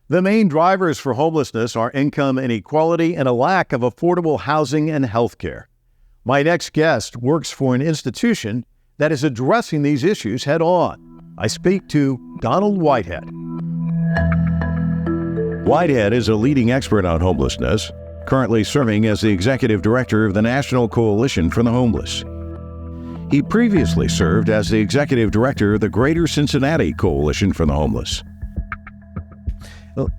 The main drivers for homelessness are income inequality and a lack of affordable housing and health care. My next guest works for an institution that is addressing these issues head on. I speak to Donald Whitehead. Whitehead is a leading expert on homelessness, currently serving as the executive director of the National Coalition for the Homeless. He previously served as the executive director of the Greater Cincinnati Coalition for the Homeless.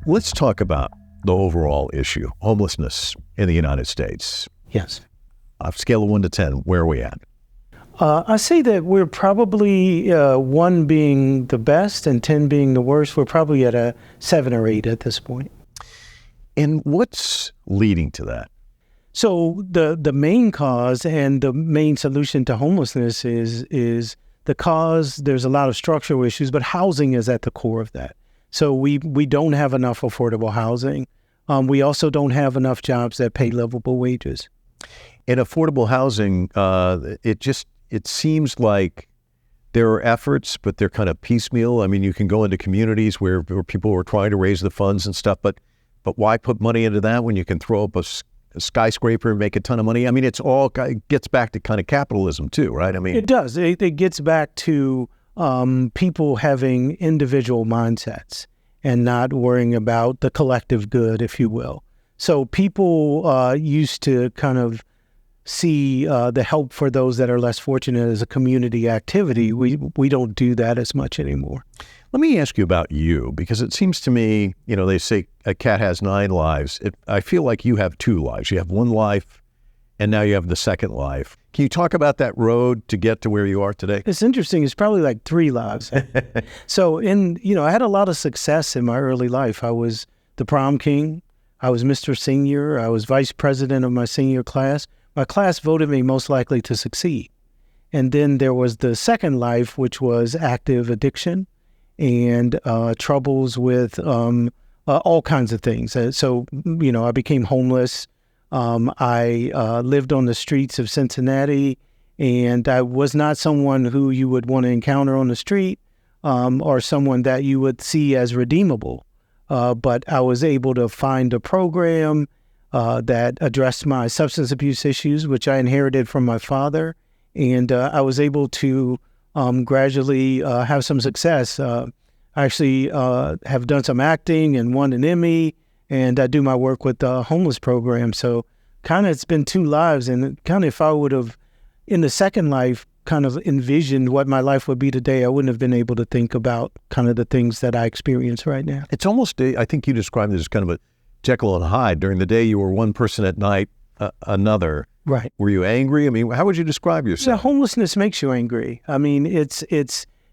Let's talk about the overall issue, homelessness in the United States. Yes. On a scale of 1 to 10, where are we at? I say that we're probably 1 being the best and 10 being the worst. We're probably at a 7 or 8 at this point. And what's leading to that? So the main cause and the main solution to homelessness is the cause. There's a lot of structural issues, but housing is at the core of that. So we don't have enough affordable housing. We also don't have enough jobs that pay livable wages. In affordable housing, it seems like there are efforts, but they're kind of piecemeal. I mean, you can go into communities where people are trying to raise the funds and stuff, but why put money into that when you can throw up a skyscraper and make a ton of money? I mean, it gets back to kind of capitalism too, right? I mean, it does. It gets back to people having individual mindsets and not worrying about the collective good, if you will. So people used to kind of see the help for those that are less fortunate as a community activity. We don't do that as much anymore. Let me ask you about you, because it seems to me, they say a cat has 9 lives. I feel like you have 2 lives. You have 1 life, and now you have the second life. Can you talk about that road to get to where you are today? It's interesting. It's probably like 3 lives. So I had a lot of success in my early life. I was the prom king. I was Mr. Senior. I was vice president of my senior class. My class voted me most likely to succeed. And then there was the second life, which was active addiction and troubles with all kinds of things. So I became homeless. I lived on the streets of Cincinnati, and I was not someone who you would want to encounter on the street or someone that you would see as redeemable. But I was able to find a program that addressed my substance abuse issues, which I inherited from my father, and I was able to gradually have some success. I actually have done some acting and won an Emmy, and I do my work with the homeless program. So kind of it's been 2 lives, and kind of if I would have, in the second life, kind of envisioned what my life would be today, I wouldn't have been able to think about kind of the things that I experience right now. It's almost, I think you described it as kind of a Jekyll and Hyde. During the day, you were one person, at night, another. Right. Were you angry? I mean, how would you describe yourself? Yeah, homelessness makes you angry. I mean, it's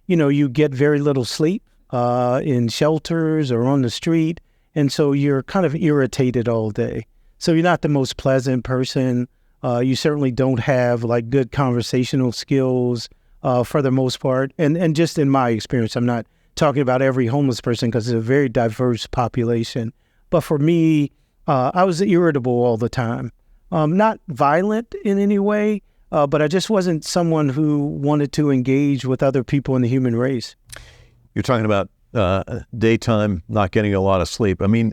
you get very little sleep in shelters or on the street, and so you're kind of irritated all day. So you're not the most pleasant person. You certainly don't have like good conversational skills for the most part. And just in my experience, I'm not talking about every homeless person because it's a very diverse population. But for me, I was irritable all the time. Not violent in any way, but I just wasn't someone who wanted to engage with other people in the human race. You're talking about daytime, not getting a lot of sleep. I mean,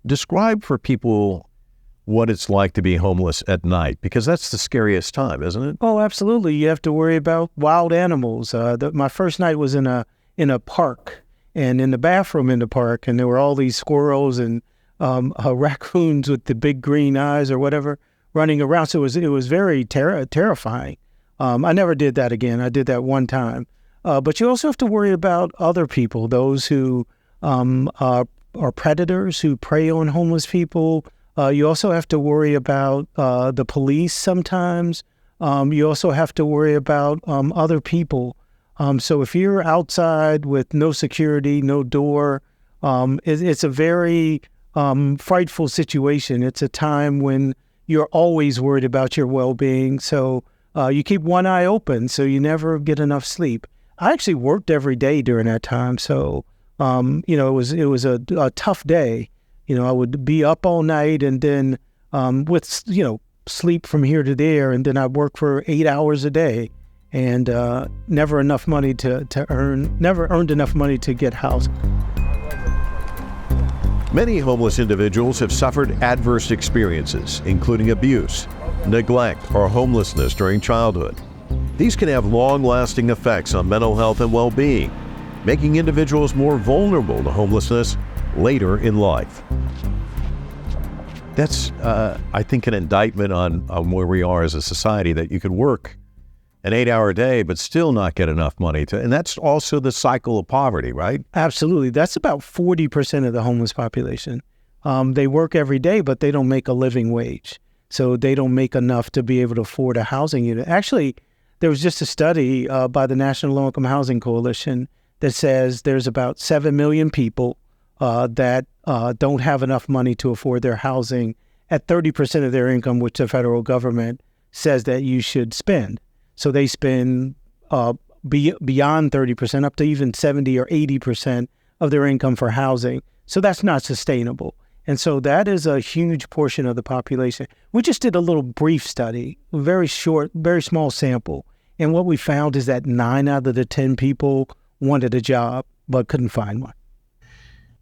describe for people what it's like to be homeless at night, because that's the scariest time, isn't it? Oh, absolutely. You have to worry about wild animals. My first night was in a park, and in the bathroom in the park, and there were all these squirrels and raccoons with the big green eyes or whatever running around. So it was very terrifying. I never did that again. I did that one time. But you also have to worry about other people, those who are predators who prey on homeless people. You also have to worry about the police sometimes. You also have to worry about other people. So if you're outside with no security, no door, it's a very frightful situation. It's a time when you're always worried about your well-being. So you keep one eye open so you never get enough sleep. I actually worked every day during that time. So, it was a tough day. I would be up all night and then with, sleep from here to there. And then I'd work for 8 hours a day and never enough money to earn, never earned enough money to get housing. Many homeless individuals have suffered adverse experiences, including abuse, neglect, or homelessness during childhood. These can have long-lasting effects on mental health and well-being, making individuals more vulnerable to homelessness later in life. That's, I think, an indictment on where we are as a society, that you could work an 8-hour day but still not get enough money to, and that's also the cycle of poverty, right? Absolutely. That's about 40% of the homeless population. They work every day, but they don't make a living wage. So they don't make enough to be able to afford a housing unit. Actually, there was just a study by the National Low-Income Housing Coalition that says there's about 7 million people that don't have enough money to afford their housing at 30% of their income, which the federal government says that you should spend. So they spend beyond 30%, up to even 70 or 80% of their income for housing. So that's not sustainable. And so that is a huge portion of the population. We just did a little brief study, very short, very small sample. And what we found is that 9 out of the 10 people wanted a job but couldn't find one.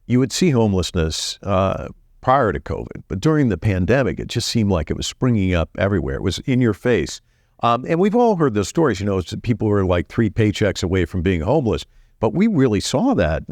You would see homelessness prior to COVID, but during the pandemic, it just seemed like it was springing up everywhere. It was in your face. And we've all heard those stories, people were like 3 paychecks away from being homeless, but we really saw that.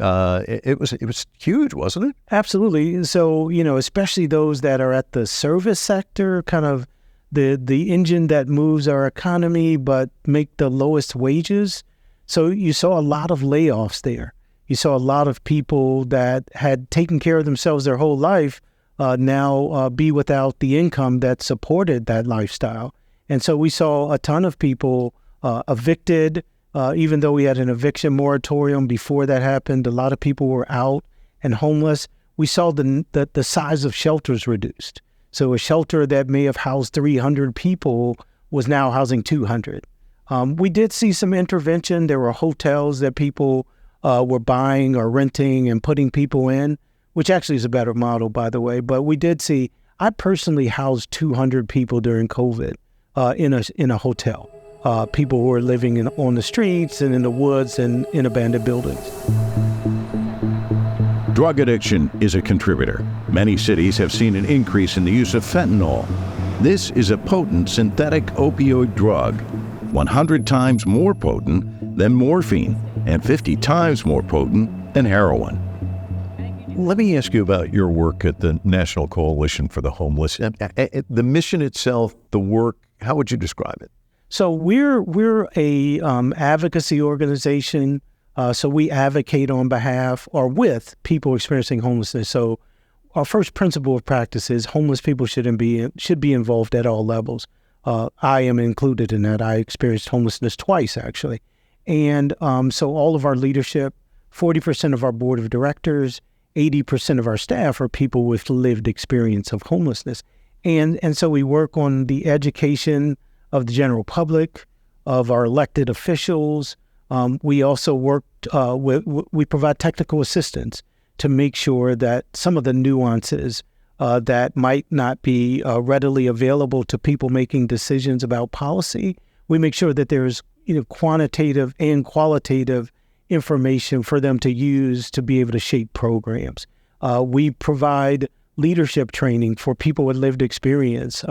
It was huge, wasn't it? Absolutely. So, especially those that are at the service sector, kind of the engine that moves our economy, but make the lowest wages. So you saw a lot of layoffs there. You saw a lot of people that had taken care of themselves their whole life now be without the income that supported that lifestyle. And so we saw a ton of people evicted, even though we had an eviction moratorium before that happened. A lot of people were out and homeless. We saw the size of shelters reduced. So a shelter that may have housed 300 people was now housing 200. We did see some intervention. There were hotels that people were buying or renting and putting people in, which actually is a better model, by the way. But we did see, I personally housed 200 people during COVID in a hotel. People who were living on the streets and in the woods and in abandoned buildings. Drug addiction is a contributor. Many cities have seen an increase in the use of fentanyl. This is a potent synthetic opioid drug, 100 times more potent than morphine and 50 times more potent than heroin. Let me ask you about your work at the National Coalition for the Homeless. The mission itself, the work, how would you describe it? So we're a advocacy organization. So we advocate on behalf or with people experiencing homelessness. So our first principle of practice is homeless people should be involved at all levels. I am included in that. I experienced homelessness twice, actually. And so all of our leadership, 40% of our board of directors, 80% of our staff are people with lived experience of homelessness. And so we work on the education of the general public, of our elected officials. We also we provide technical assistance to make sure that some of the nuances that might not be readily available to people making decisions about policy, we make sure that there's quantitative and qualitative information for them to use to be able to shape programs. We provide leadership training for people with lived experience.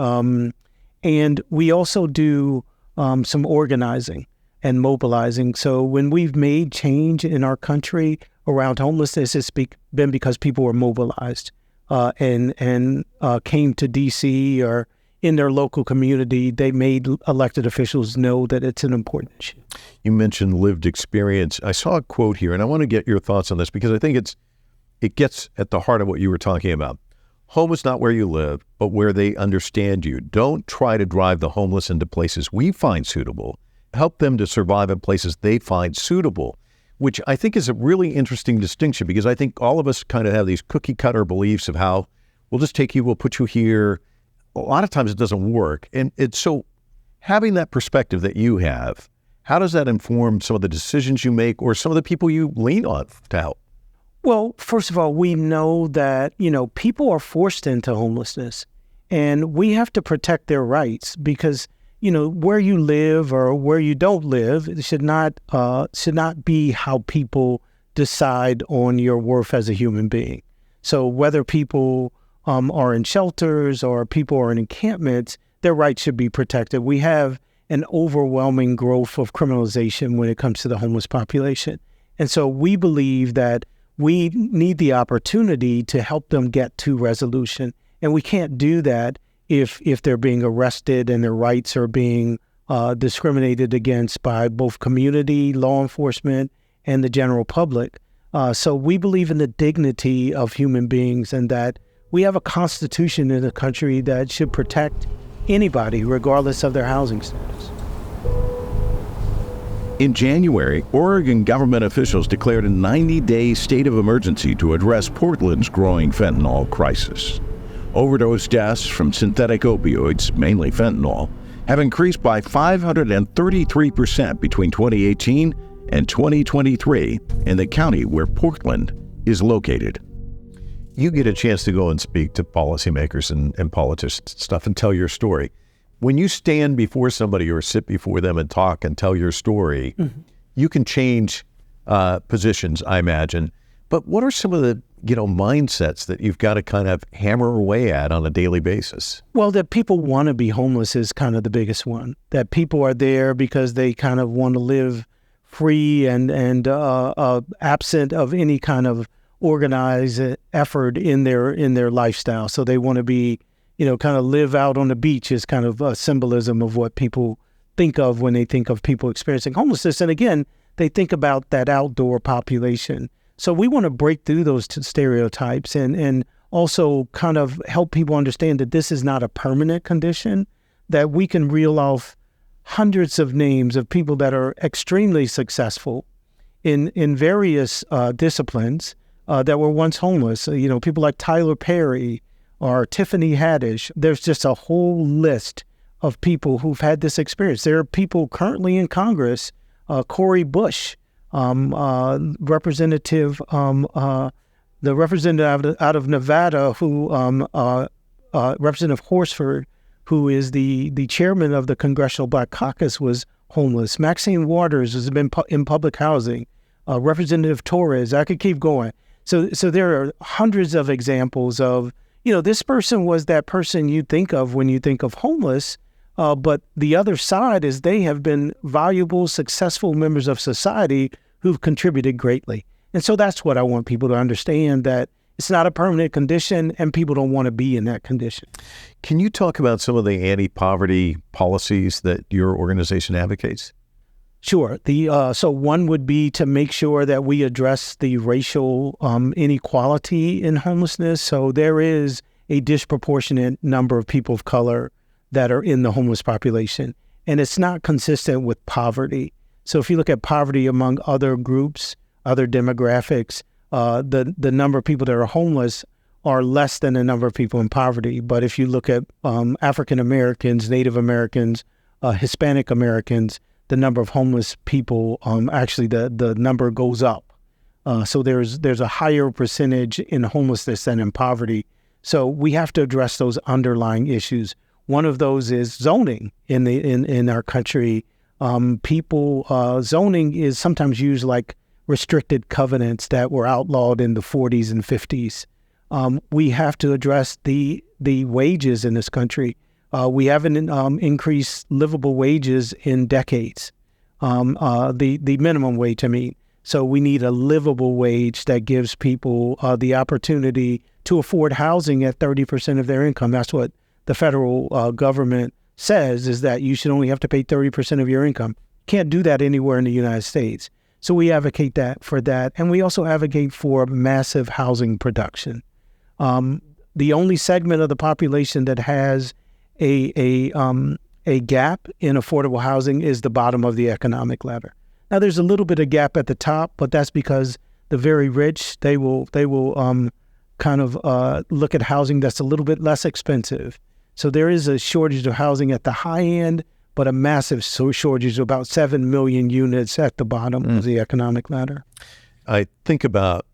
And we also do some organizing and mobilizing. So when we've made change in our country around homelessness, it's been because people were mobilized and came to D.C. or in their local community. They made elected officials know that it's an important issue. You mentioned lived experience. I saw a quote here, and I want to get your thoughts on this because I think it gets at the heart of what you were talking about. Home is not where you live, but where they understand you. Don't try to drive the homeless into places we find suitable. Help them to survive in places they find suitable, which I think is a really interesting distinction because I think all of us kind of have these cookie cutter beliefs of how we'll just take you, we'll put you here. A lot of times it doesn't work. And it's so having that perspective that you have, how does that inform some of the decisions you make or some of the people you lean on to help? Well, first of all, we know that, people are forced into homelessness and we have to protect their rights because, where you live or where you don't live, it should not be how people decide on your worth as a human being. So whether people are in shelters or people are in encampments, their rights should be protected. We have an overwhelming growth of criminalization when it comes to the homeless population. And so we believe that we need the opportunity to help them get to resolution. And we can't do that if they're being arrested and their rights are being discriminated against by both community, law enforcement, and the general public. So we believe in the dignity of human beings and that we have a constitution in the country that should protect anybody, regardless of their housing status. In January, Oregon government officials declared a 90-day state of emergency to address Portland's growing fentanyl crisis. Overdose deaths from synthetic opioids, mainly fentanyl, have increased by 533% between 2018 and 2023 in the county where Portland is located. You get a chance to go and speak to policymakers and politicians and stuff and tell your story. When you stand before somebody or sit before them and talk and tell your story, you can change positions, I imagine. But what are some of the mindsets that you've got to kind of hammer away at on a daily basis? Well, that people want to be homeless is kind of the biggest one. That people are there because they kind of want to live free and absent of any kind of organized effort in their lifestyle. So they want to be, kind of live out on the beach is kind of a symbolism of what people think of when they think of people experiencing homelessness. And again, they think about that outdoor population. So we want to break through those stereotypes and also kind of help people understand that this is not a permanent condition, that we can reel off hundreds of names of people that are extremely successful in various disciplines that were once homeless. People like Tyler Perry or Tiffany Haddish. There's just a whole list of people who've had this experience. There are people currently in Congress, Cori Bush, representative, the representative out of Nevada, who Representative Horsford, who is the chairman of the Congressional Black Caucus, was homeless. Maxine Waters has been in public housing. Representative Torres, I could keep going. So there are hundreds of examples of, this person was that person you think of when you think of homeless, but the other side is they have been valuable, successful members of society who've contributed greatly. And so that's what I want people to understand, that it's not a permanent condition and people don't want to be in that condition. Can you talk about some of the anti-poverty policies that your organization advocates? Sure. So one would be to make sure that we address the racial inequality in homelessness. So there is a disproportionate number of people of color that are in the homeless population, and it's not consistent with poverty. So if you look at poverty among other groups, other demographics, the number of people that are homeless are less than the number of people in poverty. But if you look at African Americans, Native Americans, Hispanic Americans, the number of homeless people, actually the number goes up. So there's a higher percentage in homelessness than in poverty. So we have to address those underlying issues. One of those is zoning in our country. Zoning is sometimes used like restricted covenants that were outlawed in the 40s and 50s. We have to address the wages in this country. We haven't increased livable wages in decades, the minimum wage, I mean. So we need a livable wage that gives people the opportunity to afford housing at 30% of their income. That's what the federal government says, is that you should only have to pay 30% of your income. Can't do that anywhere in the United States. So we advocate for that. And we also advocate for massive housing production. The only segment of the population that has a gap in affordable housing is the bottom of the economic ladder. Now, there's a little bit of gap at the top, but that's because the very rich, they will kind of look at housing that's a little bit less expensive. So there is a shortage of housing at the high end, but a massive shortage of about 7 million units at the bottom of the economic ladder. I think about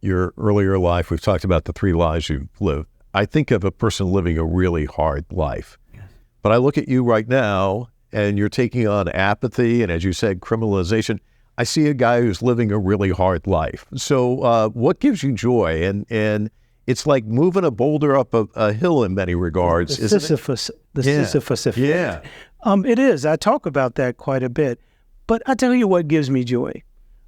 your earlier life. We've talked about the 3 lives you've lived. I think of a person living a really hard life. Yes. But I look at you right now, and you're taking on apathy, and as you said, criminalization. I see a guy who's living a really hard life. So what gives you joy? And it's like moving a boulder up a hill in many regards, isn't it? The Sisyphus effect. Yeah. It is. I talk about that quite a bit. But I tell you what gives me joy.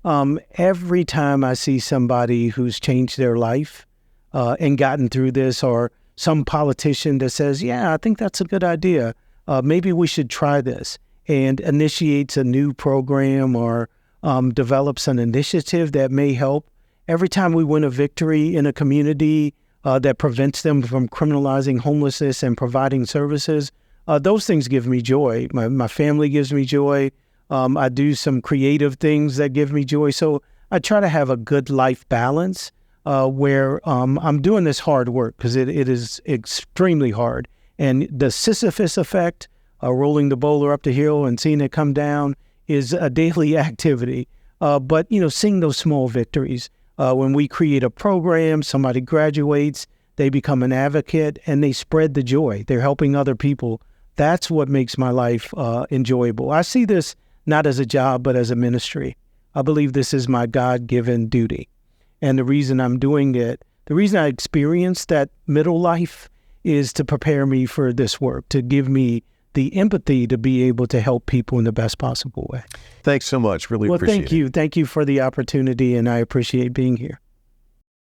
Every time I see somebody who's changed their life and gotten through this, or some politician that says, yeah, I think that's a good idea. Maybe we should try this, and initiates a new program or develops an initiative that may help. Every time we win a victory in a community that prevents them from criminalizing homelessness and providing services, those things give me joy. My family gives me joy. I do some creative things that give me joy. So I try to have a good life balance where I'm doing this hard work, because it is extremely hard. And the Sisyphus effect, rolling the boulder up the hill and seeing it come down, is a daily activity. But, seeing those small victories, when we create a program, somebody graduates, they become an advocate, and they spread the joy. They're helping other people. That's what makes my life enjoyable. I see this not as a job, but as a ministry. I believe this is my God-given duty. And the reason I'm doing it, the reason I experienced that middle life, is to prepare me for this work, to give me the empathy to be able to help people in the best possible way. Thanks so much. Really appreciate it. Well, thank you. Thank you for the opportunity, and I appreciate being here.